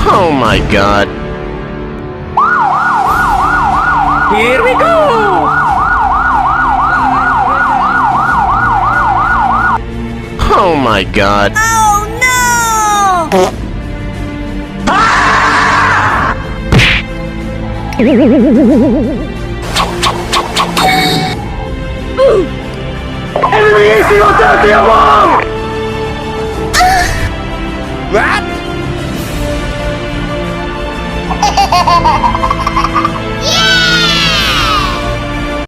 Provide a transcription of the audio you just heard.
Oh my god. Here we go! Oh my god. Oh no! Enemy AC Hotel Tiawong! What?